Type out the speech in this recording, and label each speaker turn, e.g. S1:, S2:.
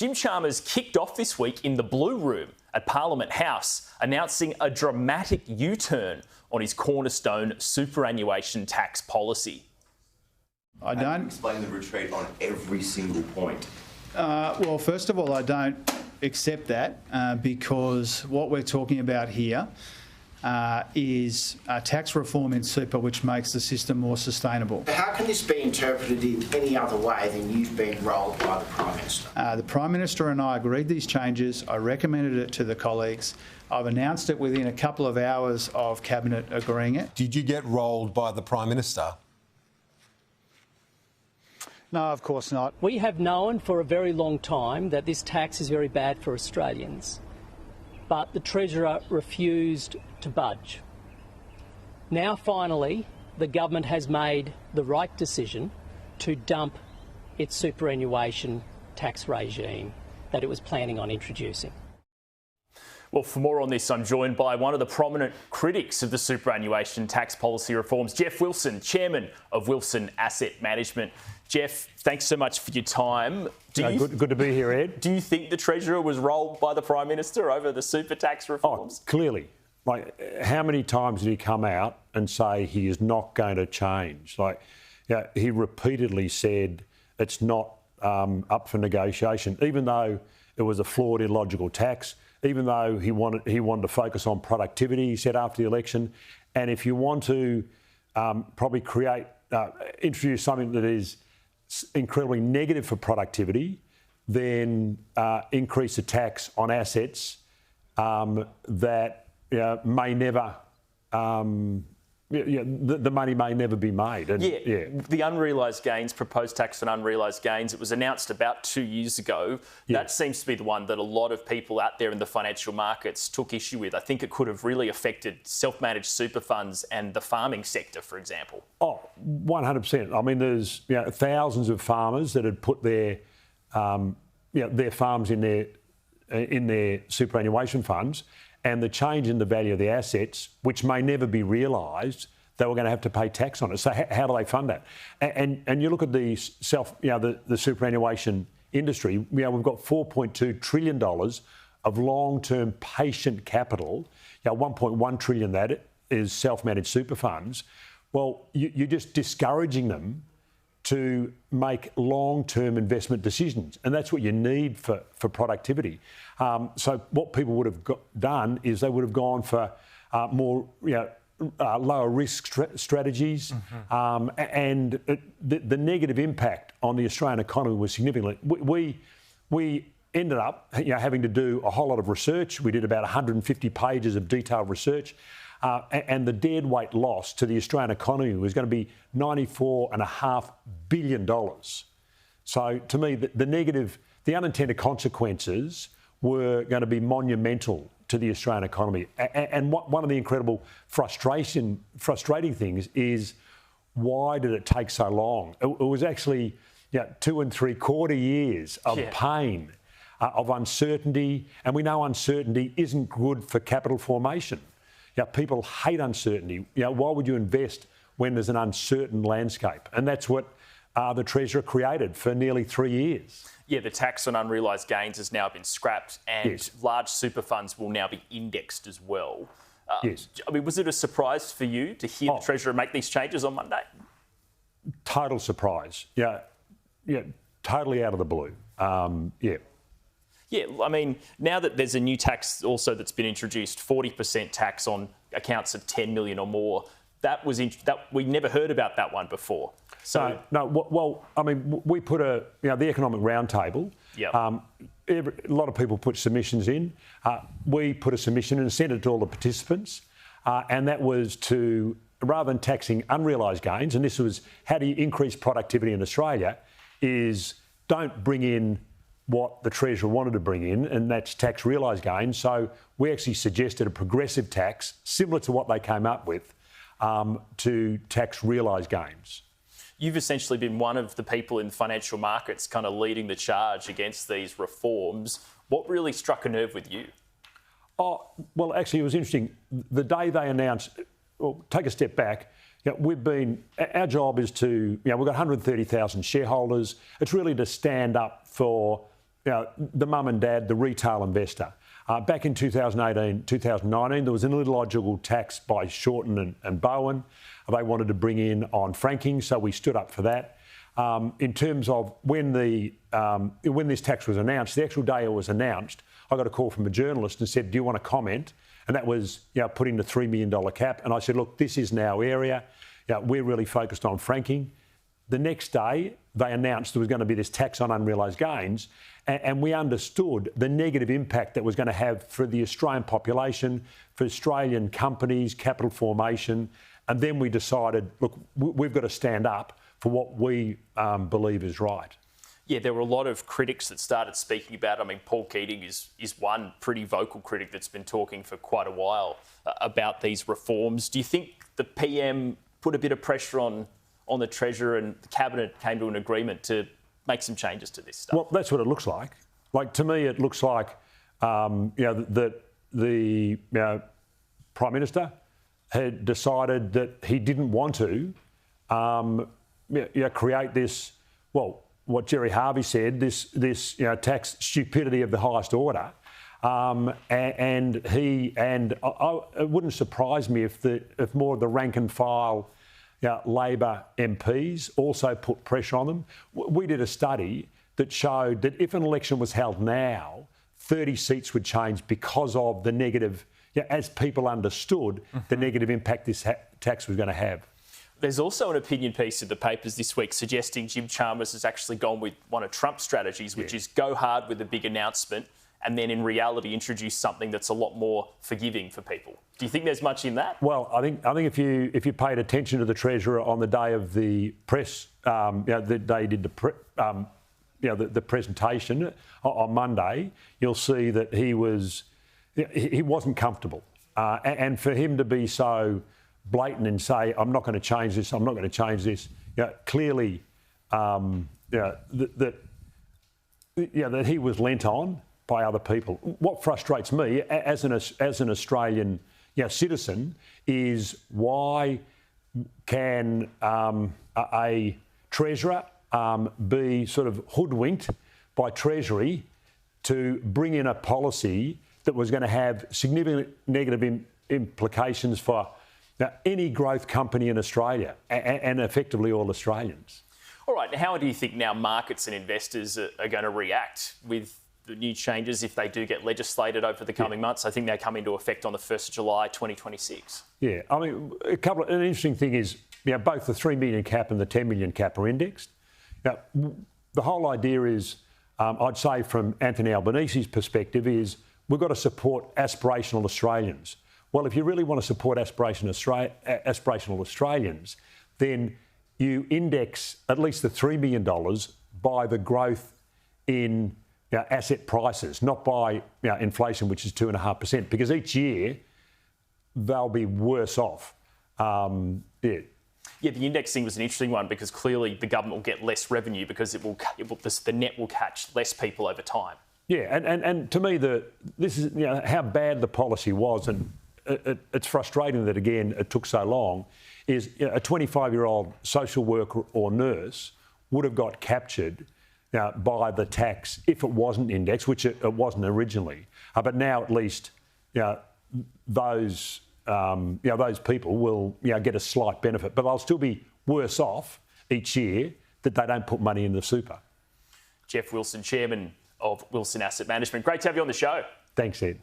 S1: Jim Chalmers kicked off this week in the Blue Room at Parliament House, announcing a dramatic U-turn on his cornerstone superannuation tax policy.
S2: I don't
S3: explain the retreat on every single point.
S2: Well, first of all, I don't accept that because what we're talking about here is tax reform in super, which makes the system more sustainable.
S4: How can this be interpreted in any other way than you've been rolled by the Prime Minister?
S2: The Prime Minister and I agreed these changes. I recommended it to the colleagues. I've announced it within a couple of hours of Cabinet agreeing it.
S5: Did you get rolled by the Prime Minister?
S2: No, of course not.
S6: We have known for a very long time that this tax is very bad for Australians, but the Treasurer refused to budge. Now, finally, the government has made the right decision to dump its superannuation tax regime that it was planning on introducing.
S1: Well, for more on this, I'm joined by one of the prominent critics of the superannuation tax policy reforms, Geoff Wilson, Chairman of Wilson Asset Management. Geoff, thanks so much for your time.
S7: Good to be here, Ed.
S1: Do you think the Treasurer was rolled by the Prime Minister over the super tax reforms?
S7: Oh, clearly. Like, how many times did he come out and say he is not going to change? He repeatedly said it's not up for negotiation, even though it was a flawed, illogical tax, even though he wanted to focus on productivity, he said after the election. And if you want to probably introduce something that is incredibly negative for productivity, then increase the tax on assets that may never, the money may never be made. And,
S1: the unrealised gains, proposed tax on unrealised gains, it was announced about 2 years ago. That seems to be the one that a lot of people out there in the financial markets took issue with. I think it could have really affected self-managed super funds and the farming sector, for example.
S7: Oh, 100%. I mean, there's thousands of farmers that had put their farms in their superannuation funds, and the change in the value of the assets, which may never be realised, they were going to have to pay tax on it. So how do they fund that? And you look at the the superannuation industry. We've got $4.2 trillion of long-term patient capital. 1.1 trillion that is self-managed super funds. Well, you're just discouraging them to make long-term investment decisions, and that's what you need for productivity. So what people would have done is they would have gone for more lower risk strategies, and the negative impact on the Australian economy was significant. We ended up having to do a whole lot of research. We did about 150 pages of detailed research. And the deadweight loss to the Australian economy was going to be $94.5 billion. So to me, the unintended consequences were going to be monumental to the Australian economy. And one of the incredible frustrating things is, why did it take so long? It was actually 2 3/4 years of pain, of uncertainty, and we know uncertainty isn't good for capital formation. People hate uncertainty. Why would you invest when there's an uncertain landscape? And that's what the Treasurer created for nearly 3 years.
S1: Yeah, the tax on unrealised gains has now been scrapped, and large super funds will now be indexed as well.
S7: Yes.
S1: I mean, was it a surprise for you to hear the Treasurer make these changes on Monday?
S7: Total surprise. Totally out of the blue.
S1: Yeah, I mean, now that there's a new tax also that's been introduced, 40% tax on accounts of 10 million or more, that we never heard about that one before. So
S7: well, I mean, we put the economic roundtable. A lot of people put submissions in. We put a submission and sent it to all the participants, and that was to, rather than taxing unrealised gains, and this was how do you increase productivity in Australia, is don't bring in what the Treasurer wanted to bring in, and that's tax realised gains. So we actually suggested a progressive tax, similar to what they came up with, to tax realised gains.
S1: You've essentially been one of the people in the financial markets kind of leading the charge against these reforms. What really struck a nerve with you?
S7: Oh, well, actually, it was interesting. The day they announced, well, take a step back, our job is to, we've got 130,000 shareholders. It's really to stand up for the mum and dad, the retail investor. Back in 2018, 2019, there was an illogical tax by Shorten and Bowen. They wanted to bring in on franking, so we stood up for that. In terms of when this tax was announced, the actual day it was announced, I got a call from a journalist and said, "Do you want to comment?" And that was, putting the $3 million cap. And I said, "Look, this is our area. We're really focused on franking." The next day, they announced there was going to be this tax on unrealised gains, and we understood the negative impact that was going to have for the Australian population, for Australian companies, capital formation, and then we decided, look, we've got to stand up for what we believe is right.
S1: Yeah, there were a lot of critics that started speaking about it. I mean, Paul Keating is one pretty vocal critic that's been talking for quite a while about these reforms. Do you think the PM put a bit of pressure on the Treasurer and the Cabinet came to an agreement to make some changes to this stuff?
S7: Well, that's what it looks like. Like, to me, it looks like, that the Prime Minister had decided that he didn't want to create this, well, what Jerry Harvey said, this tax stupidity of the highest order. It wouldn't surprise me if more of the rank and file Labor MPs also put pressure on them. We did a study that showed that if an election was held now, 30 seats would change because of the negative, as people understood the negative impact this tax was going to have.
S1: There's also an opinion piece in the papers this week suggesting Jim Chalmers has actually gone with one of Trump's strategies, which is go hard with a big announcement and then in reality introduce something that's a lot more forgiving for people. Do you think there's much in that?
S7: Well, I think if you paid attention to the Treasurer on the day of the press, the day he did the presentation on Monday, you'll see that he wasn't comfortable, and for him to be so blatant and say, "I'm not going to change this. I'm not going to change this," clearly, that he was lent on by other people. What frustrates me as an Australian citizen is why can a Treasurer be sort of hoodwinked by Treasury to bring in a policy that was going to have significant negative implications for any growth company in Australia and effectively all Australians.
S1: All right, how do you think now markets and investors are going to react with the new changes if they do get legislated over the coming months? I think they come into effect on the 1st of July 2026.
S7: Yeah, I mean, an interesting thing is, both the 3 million cap and the 10 million cap are indexed. The whole idea is, I'd say from Anthony Albanese's perspective, is we've got to support aspirational Australians. Well, if you really want to support aspirational Australians, then you index at least the $3 million by the growth in asset prices, not by inflation, which is 2.5%, because each year they'll be worse off.
S1: Yeah, the indexing was an interesting one because clearly the government will get less revenue because the net will catch less people over time.
S7: Yeah, and to me, this is how bad the policy was, and it's frustrating that again it took so long. Is a 25-year-old social worker or nurse would have got captured by the tax if it wasn't indexed, which it wasn't originally. But now at least those people will get a slight benefit, but they'll still be worse off each year that they don't put money in the super.
S1: Geoff Wilson, Chairman of Wilson Asset Management. Great to have you on the show.
S7: Thanks, Ed.